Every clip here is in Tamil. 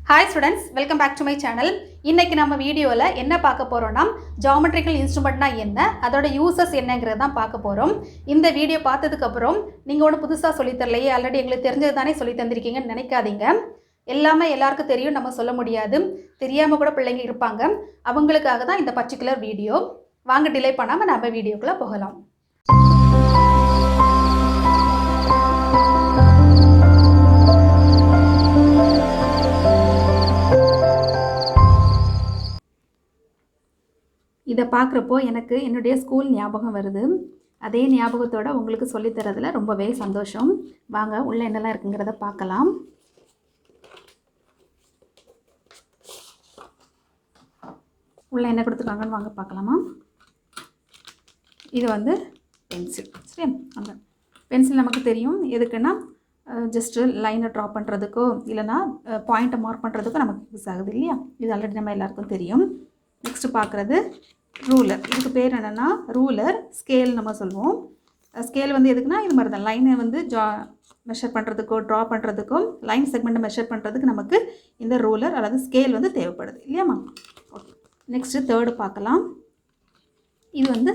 Hi students, welcome back to my channel. இன்னைக்கு நம்ம வீடியோல என்ன பார்க்க போறோம்னா ஜியோமெட்ரிக்கல் இன்ஸ்ட்ருமெண்ட்னா என்ன, அதோட யூசஸ் என்னங்கறத தான் பார்க்க போறோம். இந்த வீடியோ பார்த்ததுக்கு அப்புறம் நீங்க ஒன்னு புதுசா சொல்லி தரலையே, ஆல்ரெடி உங்களுக்கு தெரிஞ்சது தானே சொல்லி தந்திருக்கீங்கன்னு நினைக்காதீங்க. எல்லாமே எல்லாருக்கும் தெரியும் நம்ம சொல்ல முடியாது. தெரியாம கூட பிள்ளைங்க இருப்பாங்க. அவங்களுக்காக தான் இந்த பர்టిక్యులர் வீடியோ. வாங்க டிலே பண்ணாம நம்ம வீடியோக்குள்ள போகலாம். இதை பார்க்குறப்போ எனக்கு என்னுடைய ஸ்கூல் ஞாபகம் வருது. அதே ஞாபகத்தோடு உங்களுக்கு சொல்லித்தரதில் ரொம்பவே சந்தோஷம். வாங்க உள்ளே என்னெல்லாம் இருக்குங்கிறத பார்க்கலாம். உள்ளே என்ன கொடுத்துருக்காங்கன்னு வாங்க பார்க்கலாமா. இது வந்து பென்சில். சரி, அந்த பென்சில் நமக்கு தெரியும் எதுக்குன்னா ஜஸ்ட்டு லைனை ட்ரா பண்ணுறதுக்கோ இல்லைனா பாயிண்ட்டை மார்க் பண்ணுறதுக்கோ நமக்கு யூஸ் ஆகுது இல்லையா. இது ஆல்ரெடி நம்ம எல்லாருக்கும் தெரியும். நெக்ஸ்ட்டு பார்க்குறது ரூலர். இதுக்கு பேர் என்னென்னா ரூலர், ஸ்கேல் நம்ம சொல்லுவோம். ஸ்கேல் வந்து எதுக்குன்னா இது மாதிரி தான் லைனை வந்து மெஷர் பண்ணுறதுக்கோ ட்ரா பண்ணுறதுக்கோ லைன் செக்மெண்ட்டை மெஷர் பண்ணுறதுக்கு நமக்கு இந்த ரூலர் அல்லது ஸ்கேல் வந்து தேவைப்படுது இல்லையாம்மா. ஓகே, நெக்ஸ்ட்டு தேர்டு பார்க்கலாம். இது வந்து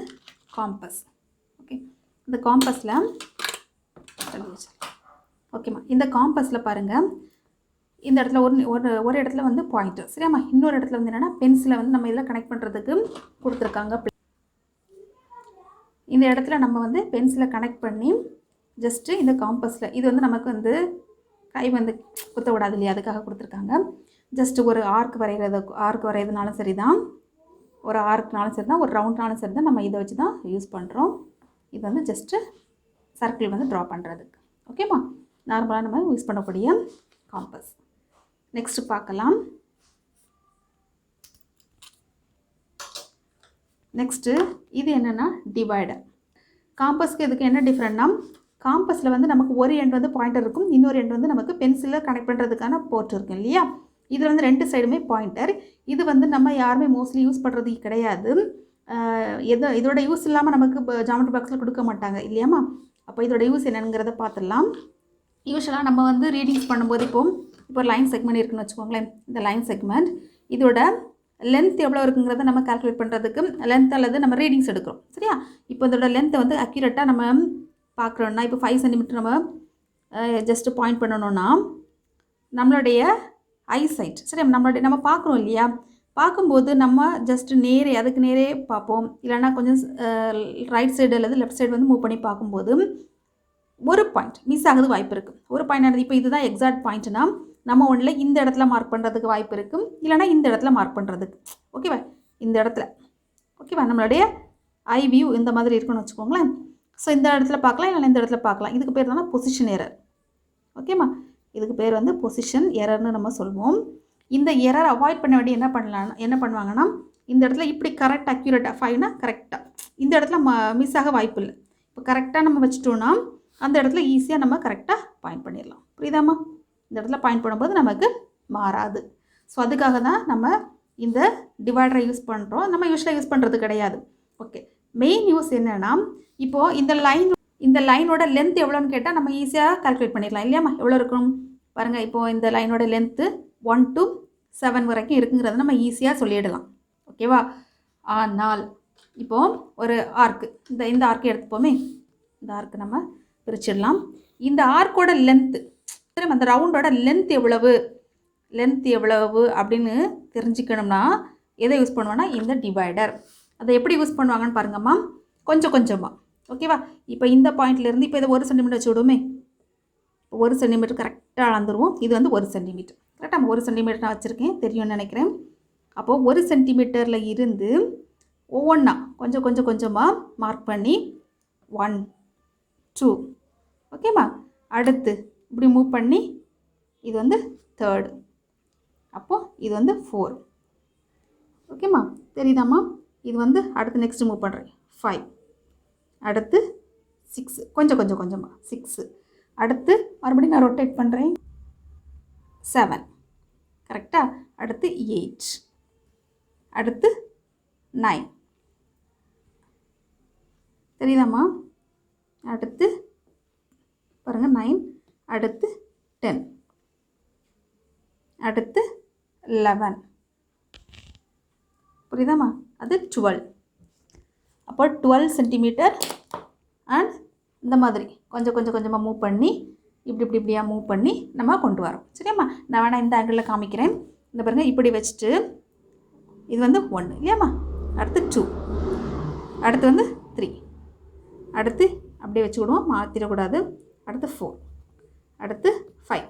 காம்பஸ். ஓகே, இந்த காம்பஸில் ஓகேம்மா, இந்த காம்பஸில் பாருங்கள், இந்த இடத்துல ஒரு இடத்துல வந்து பாயிண்ட்டு சரியாம்மா, இன்னொரு இடத்துல வந்து என்னென்னா பென்சிலை வந்து நம்ம இதில் கனெக்ட் பண்ணுறதுக்கு கொடுத்துருக்காங்க. இந்த இடத்துல நம்ம வந்து பென்சிலை கனெக்ட் பண்ணி ஜஸ்ட்டு இந்த காம்பஸில் இது வந்து நமக்கு வந்து கை வந்து குத்த விடாது இல்லையா, அதுக்காக கொடுத்துருக்காங்க. ஜஸ்ட்டு ஒரு ஆர்க் வரைகிறதுனாலும் சரி தான், ஒரு ஆர்க்னாலும் சரி தான், ஒரு ரவுண்ட்னாலும் சரி தான், நம்ம இதை வச்சு தான் யூஸ் பண்ணுறோம். இது வந்து ஜஸ்ட்டு சர்க்கிள் வந்து ட்ரா பண்ணுறதுக்கு. ஓகேம்மா, நார்மலாக நம்ம யூஸ் பண்ணக்கூடிய காம்பஸ். நெக்ஸ்ட் பார்க்கலாம். நெக்ஸ்ட்டு இது என்னென்னா டிவைடர். காம்பஸ்க்கு இதுக்கு என்ன டிஃப்ரெண்ட்னா, காம்பஸில் வந்து நமக்கு ஒரு எண்ட் வந்து பாயிண்டர் இருக்கும், இன்னொரு எண்ட் வந்து நமக்கு பென்சிலில் கனெக்ட் பண்ணுறதுக்கான போர்ட் இருக்கும் இல்லையா. இதில் வந்து ரெண்டு சைடுமே பாயிண்டர். இது வந்து நம்ம யாருமே மோஸ்ட்லி யூஸ் பண்ணுறது கிடையாது. இதோட யூஸ் இல்லாமல் நமக்கு ஜாமெட்ரி பாக்ஸில் கொடுக்க மாட்டாங்க இல்லையாம்மா. அப்போ இதோட யூஸ் என்னங்கிறத பார்த்துடலாம். யூஸ்வலாக நம்ம வந்து ரீடிங்ஸ் பண்ணும்போது இப்போ லைன் செக்மெண்ட் இருக்குன்னு வச்சுக்கோங்களேன். இந்த லைன் செக்மெண்ட் இதோட லென்த் எவ்வளோ இருக்குங்கிறத நம்ம கால்குலேட் பண்ணுறதுக்கு லென்த் அல்லது நம்ம ரீடிங்ஸ் எடுக்கிறோம் சரியா. இப்போ இதோட லென்த்தை வந்து அக்யூரேட்டாக நம்ம பார்க்குறோன்னா, இப்போ 5 சென்டிமீட்டர் நம்ம ஜஸ்ட்டு பாயிண்ட் பண்ணணுன்னா நம்மளுடைய ஐசைட் சரி, நம்ம பார்க்குறோம் இல்லையா, பார்க்கும்போது நம்ம ஜஸ்ட்டு அதுக்கு நேரே பார்ப்போம். இல்லைனா கொஞ்சம் ரைட் சைடு அல்லது லெஃப்ட் சைடு வந்து மூவ் பண்ணி பார்க்கும்போது ஒரு பாயிண்ட் மிஸ் ஆகுது வாய்ப்பு இருக்குது. ஒரு பாயிண்ட் இப்போ இதுதான் எக்ஸாக்ட் பாயிண்ட்னா நம்ம ஒன்றில் இந்த இடத்துல மார்க் பண்ணுறதுக்கு வாய்ப்பு இருக்குது, இல்லைனா இந்த இடத்துல மார்க் பண்ணுறதுக்கு. ஓகேவா, இந்த இடத்துல ஓகேவா நம்மளுடைய ஐ வியூ இந்த மாதிரி இருக்குன்னு வச்சுக்கோங்களேன். ஸோ இந்த இடத்துல பார்க்கலாம், இல்லைனா இந்த இடத்துல பார்க்கலாம். இதுக்கு பேர் தானே பொசிஷன் எரர். ஓகேம்மா, இதுக்கு பேர் வந்து பொசிஷன் எரர்னு நம்ம சொல்வோம். இந்த எரர் அவாய்ட் பண்ண வேண்டிய என்ன பண்ணுவாங்கன்னா, இந்த இடத்துல இப்படி கரெக்ட் அக்யூரேட்டாக 5னா கரெக்டாக இந்த இடத்துல மிஸ் ஆக வாய்ப்பு இல்லை. இப்போ கரெக்டாக நம்ம வச்சுட்டோன்னா அந்த இடத்துல ஈஸியாக நம்ம கரெக்டாக பாயிண்ட் பண்ணிடலாம். புரியுதாம்மா, இந்த இடத்துல பாயிண்ட் பண்ணும்போது நமக்கு மாறாது. ஸோ அதுக்காக தான் நம்ம இந்த டிவைடரை யூஸ் பண்ணுறோம். நம்ம யூஸ்வலாக யூஸ் பண்ணுறது கிடையாது. ஓகே, மெயின் யூஸ் என்னென்னா, இப்போது இந்த லைனோட லென்த் எவ்வளோன்னு கேட்டால் நம்ம ஈஸியாக கால்குலேட் பண்ணிடலாம் இல்லையாம்மா. எவ்வளோ இருக்கும் பாருங்கள். இப்போது இந்த லைனோட லென்த்து 1 to 7 வரைக்கும் இருக்குங்கிறத நம்ம ஈஸியாக சொல்லிடலாம். ஓகேவா. ஆனால் இப்போது ஒரு ஆர்க்கு இந்த ஆர்க்கு எடுத்துப்போமே, இந்த ஆர்க்கு நம்ம பிரிச்சிடலாம். இந்த ஆர்க்கோட லென்த்து சரி, அந்த ரவுண்டோட லென்த் எவ்வளவு அப்படின்னு தெரிஞ்சுக்கணும்னா எதை யூஸ் பண்ணுவோன்னா இந்த டிவைடர். அதை எப்படி யூஸ் பண்ணுவாங்கன்னு பாருங்கம்மா, கொஞ்சம் கொஞ்சமாக. ஓகேவா, இப்போ இந்த பாயிண்ட்லேருந்து இப்போ இதை 1 சென்டிமீட்டர் வச்சு விடுவோமே. 1 சென்டிமீட்டர் கரெக்டாக அளந்துருவோம். இது வந்து 1 சென்டிமீட்டர் கரெக்டாக. நம்ம 1 சென்டிமீட்டர் நான் வச்சுருக்கேன், தெரியும்னு நினைக்கிறேன். அப்போது 1 சென்டிமீட்டரில் இருந்து ஒவ்வொன்றா கொஞ்சமாக மார்க் பண்ணி 1 2 ஓகேம்மா. அடுத்து இப்படி மூவ் பண்ணி இது வந்து 3rd, அப்போது இது வந்து 4. ஓகேம்மா, தெரியுதாம்மா. இது வந்து அடுத்து நெக்ஸ்ட்டு மூவ் பண்ணுறேன் 5, அடுத்து 6 கொஞ்சமாக 6, அடுத்து மறுபடியும் நான் ரொட்டேட் பண்ணுறேன் 7 கரெக்டாக, அடுத்து 8, அடுத்து 9 தெரியுதாம்மா. அடுத்து பாருங்கள் 9, அடுத்து 10. அடுத்து 11. புரியுதாம்மா? அது 12. அப்போ 12 சென்டிமீட்டர் அண்ட் இந்த மாதிரி கொஞ்சமாக மூவ் பண்ணி இப்படியா மூவ் பண்ணி நம்ம கொண்டு வரோம். சரியாம்மா? நான் வேணால் இந்த ஆங்கிளில் காமிக்கிறேன். இந்த பாருங்கள், இப்படி வச்சுட்டு இது வந்து 1 இல்லையாம்மா? அடுத்து 2, அடுத்து வந்து 3, அடுத்து அப்படியே வச்சு விடுவோம், மாற்றிடக்கூடாது. அடுத்து 4, அடுத்து 5,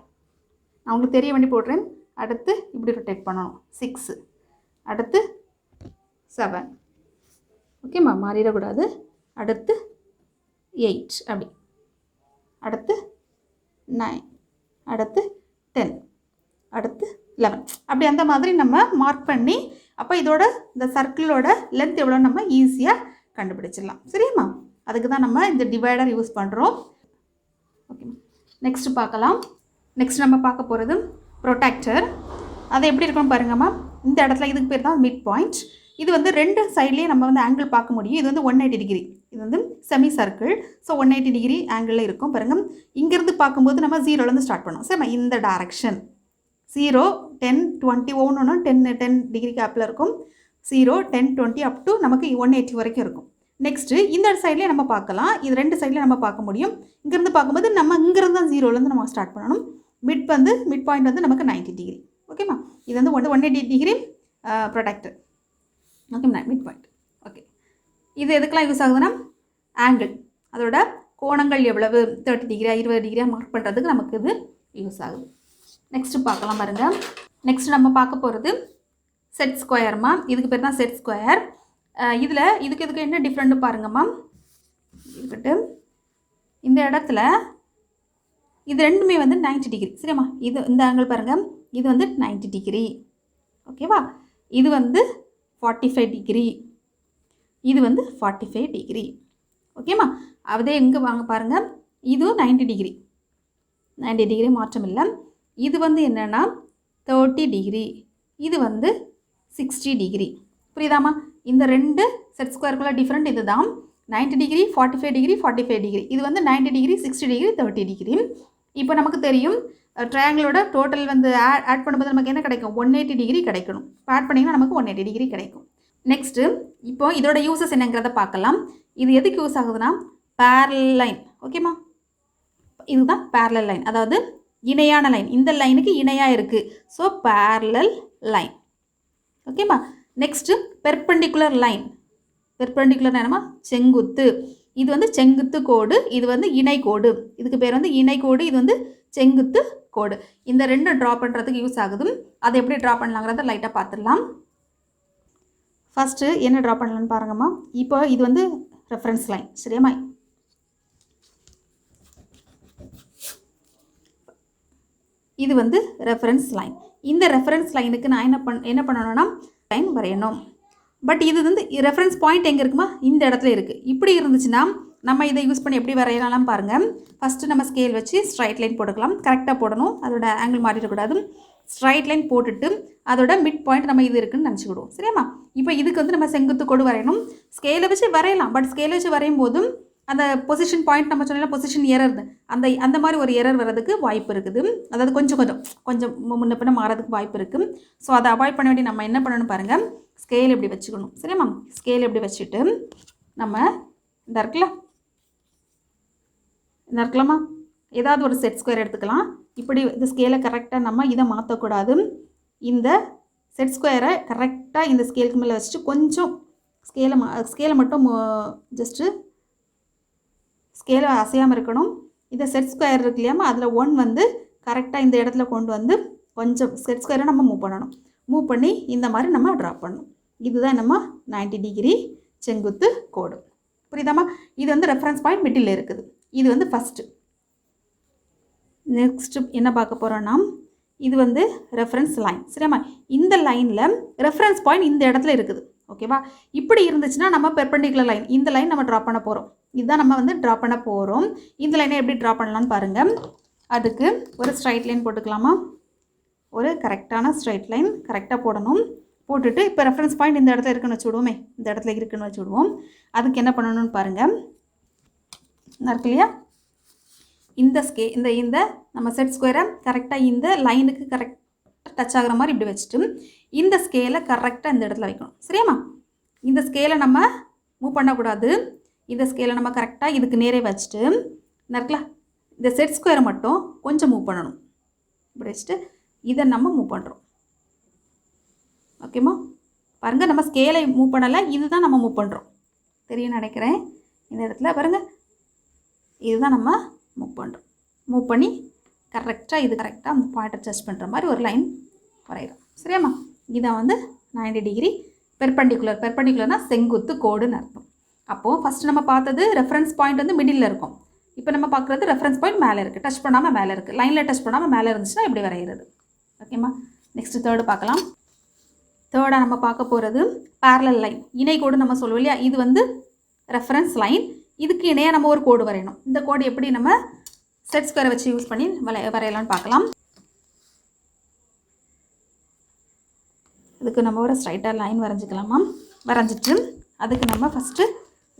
நான் உங்களுக்கு தெரிய வேண்டி போடுறேன். அடுத்து இப்படி ரொட்டேட் பண்ணணும் 6, அடுத்து 7, ஓகேம்மா, மாறிடக்கூடாது. அடுத்து 8, அப்படி அடுத்து 9, அடுத்து 10, அடுத்து 11, அப்படி அந்த மாதிரி நம்ம மார்க் பண்ணி அப்போ இதோட இந்த சர்க்கிளோட லென்த் எவ்வளோ நம்ம ஈஸியாக கண்டுபிடிச்சிடலாம். சரியாம்மா? அதுக்கு தான் நம்ம இந்த டிவைடர் யூஸ் பண்ணுறோம். ஓகேம்மா, நெக்ஸ்ட்டு பார்க்கலாம். நெக்ஸ்ட் நம்ம பார்க்க போகிறது ப்ரொடெக்டர். அது எப்படி இருக்குன்னு பாருங்கம்மா. இந்த இடத்துல இதுக்கு பேர் தான் மிட் பாயிண்ட். இது வந்து ரெண்டு சைட்லேயே நம்ம வந்து ஆங்கிள் பார்க்க முடியும். இது வந்து 180 டிகிரி, இது வந்து செமி சர்க்கிள். ஸோ 180 டிகிரி ஆங்கிளில் இருக்கும் பாருங்கள். இங்கேருந்து பார்க்கும்போது நம்ம 0லேருந்து ஸ்டார்ட் பண்ணோம். சரி, இந்த டைரக்ஷன் 0, 10, 20 ஒன்று 10 டிகிரி கேப்பில் இருக்கும். 0, 10, 20 அப் டு நமக்கு 180 வரைக்கும் இருக்கும். நெக்ஸ்ட்டு இந்த சைட்லேயே நம்ம பார்க்கலாம். இது ரெண்டு சைட்லேயும் நம்ம பார்க்க முடியும். இங்கேருந்து பார்க்கும்போது நம்ம இங்கேருந்து தான் 0லேருந்து நம்ம ஸ்டார்ட் பண்ணணும். மிட் பாயிண்ட் வந்து நமக்கு 90 டிகிரி. ஓகேம்மா? இது வந்து 180 டிகிரி ப்ரொடெக்டர். ஓகேம்மா, மிட் பாயிண்ட். ஓகே, இது எதுக்கெலாம் யூஸ் ஆகுதுன்னா ஆங்கிள், அதோட கோணங்கள் எவ்வளவு 30 டிகிரியா 20 டிகிரியாக மார்க் பண்ணுறதுக்கு நமக்கு இது யூஸ் ஆகுது. நெக்ஸ்ட்டு பார்க்கலாம் பாருங்கள். நெக்ஸ்ட் நம்ம பார்க்க போகிறது செட் ஸ்கொயர்மா. இதுக்கு பேர் தான் செட் ஸ்கொயர். இதில் இதுக்கு என்ன டிஃப்ரெண்ட்டு பாருங்கம்மா. இருக்கட்டு இந்த இடத்துல இது ரெண்டுமே வந்து 90 டிகிரி. சரிம்மா? இது இந்த ஆங்கிள் பாருங்கள், இது வந்து 90 டிகிரி. ஓகேவா? இது வந்து 45 டிகிரி, இது வந்து 45 டிகிரி. ஓகேம்மா? அதே எங்கே வாங்க பாருங்கள், இதுவும் 90 டிகிரி, 90 டிகிரி மாற்றம் இல்லை. இது வந்து என்னென்னா 30 டிகிரி, இது வந்து 60 டிகிரி. புரியுதாம்மா? இந்த ரெண்டு செட் ஸ்கொயருக்குள்ள டிஃப்ரெண்ட் இது தான். 90 டிகிரி 45 டிகிரி 45 டிகிரி, இது வந்து 90 டிகிரி 60 டிகிரி 30 டிகிரி. இப்போ நமக்கு தெரியும் ட்ரையாங்கிளோட டோட்டல் வந்து ஆட் பண்ணும்போது நமக்கு என்ன கிடைக்கும், 180 டிகிரி கிடைக்கணும். ஆட் பண்ணிங்கன்னா நமக்கு 180 டிகிரி கிடைக்கும். நெக்ஸ்ட்டு இப்போ இதோட யூசஸ் என்னங்கிறத பார்க்கலாம். இது எதுக்கு யூஸ் ஆகுதுன்னா பேரலல் லைன். ஓகேம்மா? இதுதான் பேரலல் லைன், அதாவது இணையான லைன். இந்த லைனுக்கு இணையாக இருக்குது. So parallel line. ஓகேம்மா? Next perpendicular line. பெர்பெண்டிகுலர் என்னமா, செங்குத்து. இது வந்து செங்குத்து கோடு, இது வந்து இணைக்கோடு. இதுக்கு பேர் வந்து இணைக்கோடு, இது வந்து செங்குத்து கோடு. இந்த ரெண்டு ட்ரா பண்ணுறதுக்கு யூஸ் ஆகுது. அதை எப்படி ட்ரா பண்ணலாங்கிறத லைட்டாக பார்த்துடலாம். ஃபஸ்ட்டு என்ன ட்ரா பண்ணலான்னு பாருங்கம்மா. இப்போ இது வந்து ரெஃபரன்ஸ் லைன். சரியாம்மா? இது வந்து ரெஃபரன்ஸ் லைன். இந்த ரெஃபரன்ஸ் லைனுக்கு நான் என்ன பண்ணணும்னா லைன் வரையணும். பட் இது வந்து ரெஃபரன்ஸ் பாயிண்ட் எங்கே இருக்குமா, இந்த இடத்துல இருக்குது. இப்படி இருந்துச்சுன்னா நம்ம இதை யூஸ் பண்ணி எப்படி வரையலாம் பாருங்கள். ஃபஸ்ட்டு நம்ம ஸ்கேல் வச்சு ஸ்ட்ரைட் லைன் போட்டுக்கலாம். கரெக்டாக போடணும், அதோட ஆங்கிள் மாறிடக்கூடாது. ஸ்ட்ரைட் லைன் போட்டுட்டு அதோட மிட் பாயிண்ட் நம்ம இது இருக்குன்னு நினச்சிக்கிடுவோம். சரியாம்மா? இப்போ இதுக்கு வந்து நம்ம செங்குத்து கோடு வரையணும். ஸ்கேலை வச்சு வரையலாம், பட் ஸ்கேலை வச்சு வரையும் போதும் அந்த பொசிஷன் பாயிண்ட் நம்ம சொன்னால பொசிஷன் எரர், அந்த மாதிரி ஒரு எரர் வர்றதுக்கு வாய்ப்பு இருக்குது. அதாவது கொஞ்சம் முன்ன பின்ன மாறதுக்கு வாய்ப்பு இருக்குது. ஸோ அதை அவாய்ட் பண்ண வேண்டி நம்ம என்ன பண்ணணும் பாருங்கள், ஸ்கேல் எப்படி வச்சுக்கணும். சரியாம்மா? ஸ்கேல் எப்படி வச்சுட்டு நம்ம இந்த இருக்கலாமா, ஏதாவது ஒரு செட் ஸ்கொயர் எடுத்துக்கலாம். இப்படி இந்த ஸ்கேலை கரெக்டாக நம்ம இதை மாற்றக்கூடாது. இந்த செட் ஸ்கொயரை கரெக்டாக இந்த ஸ்கேலுக்கு மேலே வச்சுட்டு கொஞ்சம் ஸ்கேலை மட்டும் ஜஸ்ட்டு ஸ்கேலை அசையாமல் இருக்கணும். இந்த செட் ஸ்கொயர் இருக்கு இல்லையாமா, அதில் 1 வந்து கரெக்டாக இந்த இடத்துல கொண்டு வந்து கொஞ்சம் செட் ஸ்கொயரை நம்ம மூவ் பண்ணணும். மூவ் பண்ணி இந்த மாதிரி நம்ம ட்ரா பண்ணணும். இதுதான் நம்ம 90 டிகிரி செங்குத்து கோடு. புரியுதாம்மா? இது வந்து ரெஃபரன்ஸ் பாயிண்ட் மிடில் இருக்குது. இது வந்து ஃபஸ்ட்டு. நெக்ஸ்ட்டு என்ன பார்க்க போகிறோன்னா இது வந்து ரெஃபரன்ஸ் லைன். சரியாம்மா? இந்த லைனில் ரெஃபரன்ஸ் பாயிண்ட் இந்த இடத்துல இருக்குது. ஓகேவா? இப்படி இருந்துச்சுன்னா நம்ம பெர்பெண்டிகுலர் லைன், இந்த லைன் நம்ம ட்ரா பண்ண போகிறோம். இதுதான் நம்ம வந்து ட்ரா பண்ண போகிறோம். இந்த லைனை எப்படி ட்ரா பண்ணலான்னு பாருங்கள். அதுக்கு ஒரு ஸ்ட்ரைட் லைன் போட்டுக்கலாமா, ஒரு கரெக்டான ஸ்ட்ரைட் லைன் கரெக்டாக போடணும். போட்டுட்டு இப்போ ரெஃபரன்ஸ் பாயிண்ட் இந்த இடத்துல இருக்குன்னு வச்சுவிடுவோமே, இந்த இடத்துல இருக்குன்னு வச்சுவிடுவோம். அதுக்கு என்ன பண்ணணும்னு பாருங்கள். இருக்கு இல்லையா, இந்த இந்த நம்ம செட் ஸ்கொயரை கரெக்டாக இந்த லைனுக்கு கரெக்டாக டச் ஆகிற மாதிரி இப்படி வச்சுட்டு இந்த ஸ்கேலை கரெக்டாக இந்த இடத்துல வைக்கணும். சரியாம்மா? இந்த ஸ்கேலை நம்ம மூவ் பண்ணக்கூடாது. இந்த ஸ்கேலை நம்ம கரெக்டாக இதுக்கு நேரே வச்சுட்டு இருக்குல்ல இந்த செட் ஸ்கொயரை மட்டும் கொஞ்சம் மூவ் பண்ணணும். இப்படி வச்சுட்டு இதை நம்ம மூவ் பண்ணுறோம். ஓகேம்மா? பாருங்கள், நம்ம ஸ்கேலை மூவ் பண்ணலை, இதுதான் நம்ம மூவ் பண்ணுறோம். தெரியும் நினைக்கிறேன். இந்த இடத்துல பாருங்கள், இதுதான் நம்ம மூவ் பண்ணுறோம். மூவ் பண்ணி கரெக்டாக இது கரெக்டாக அந்த பாயிண்ட் அட்ஜஸ்ட் பண்ணுற மாதிரி ஒரு லைன் வரைகிறோம். சரியாம்மா? இதான் வந்து 90 டிகிரி பெர்பெண்டிகுலர். பெர்பெண்டிகுலர்னால் செங்குத்து கோடுன்னு அர்த்தம். அப்போது ஃபஸ்ட்டு நம்ம பார்த்தது ரெஃபரன்ஸ் பாயிண்ட் வந்து மிடில் இருக்கும். இப்போ நம்ம பார்க்குறது ரெஃபரன்ஸ் பாயிண்ட் மேலே இருக்குது, டச் பண்ணாமல் மேலே இருக்குது. லைனில் டச் பண்ணாமல் மேலே இருந்துச்சுன்னா இப்படி வரைகிறது. ஓகேம்மா? நெக்ஸ்ட்டு தேர்டு பார்க்கலாம். தேர்டாக நம்ம பார்க்க போகிறது பேரலல் லைன். இணைக்கோடு நம்ம சொல்லுவோம் இல்லையா? இது வந்து ரெஃபரன்ஸ் லைன். இதுக்கு இணையாக நம்ம ஒரு கோடு வரையணும். இந்த கோடு எப்படி நம்ம செட் ஸ்கொயரை வச்சு யூஸ் பண்ணி வரையலாம்னு பார்க்கலாம். இதுக்கு நம்ம ஒரு ஸ்ட்ரைட்டாக லைன் வரைஞ்சிக்கலாமா? வரைஞ்சிட்டு அதுக்கு நம்ம ஃபஸ்ட்டு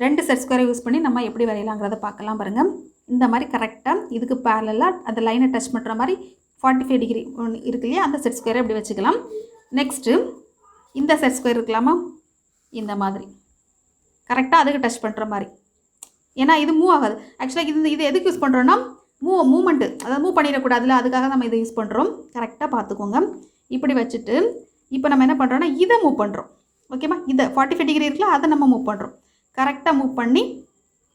2 செட் ஸ்கொயரை யூஸ் பண்ணி நம்ம எப்படி வரையலாங்கிறத பார்க்கலாம். பாருங்கள், இந்த மாதிரி கரெக்டாக இதுக்கு பேரலாக அந்த லைனை டச் பண்ணுற மாதிரி 45 டிகிரி ஒன்று இருக்கு இல்லையா? அந்த செட் ஸ்கொயரை இப்படி வச்சுக்கலாம். நெக்ஸ்ட்டு இந்த செட் ஸ்கொயர் இருக்கலாமா? இந்த மாதிரி கரெக்டாக அதுக்கு டச் பண்ணுற மாதிரி. ஏன்னா இது மூவ் ஆகாது. ஆக்சுவலாக இது எதுக்கு யூஸ் பண்ணுறோன்னா மூவ்மெண்ட்டு, அதாவது மூவ் பண்ணிடக்கூடாதுல, அதுக்காக நம்ம இதை யூஸ் பண்ணுறோம். கரெக்டாக பார்த்துக்கோங்க. இப்படி வச்சுட்டு இப்போ நம்ம என்ன பண்ணுறோன்னா இதை மூவ் பண்ணுறோம். ஓகேம்மா? இதை 45 டிகிரி இருக்குல்ல, அதை நம்ம மூவ் பண்ணுறோம். கரெக்டாக மூவ் பண்ணி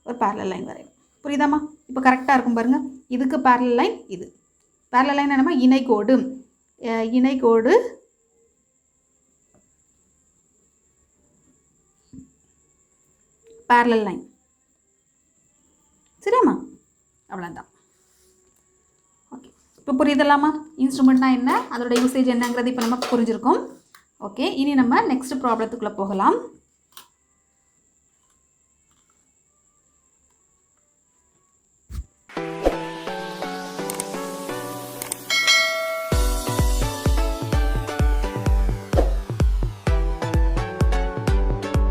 ஒரு பேரலல் லைன் வரையும். புரியுதாம்மா? இப்போ கரெக்டாக இருக்கும் பாருங்கள். இதுக்கு பேரலல் லைன், இது பேரலல் லைன் என்னம்மா? இணைக்கோடு. இணைக்கோடு பேரலல் லைன். சரியாம்மா? அவ்வளோதான். ஓகே, இப்போ புரியுதலாமா? இன்ஸ்ட்ருமெண்ட்னா என்ன, அதோட யூசேஜ் என்னங்கிறது இப்போ நம்ம புரிஞ்சிருக்கோம். ஓகே, இனி நம்ம நெக்ஸ்ட் ப்ராப்ளத்துக்குள்ளே போகலாம்.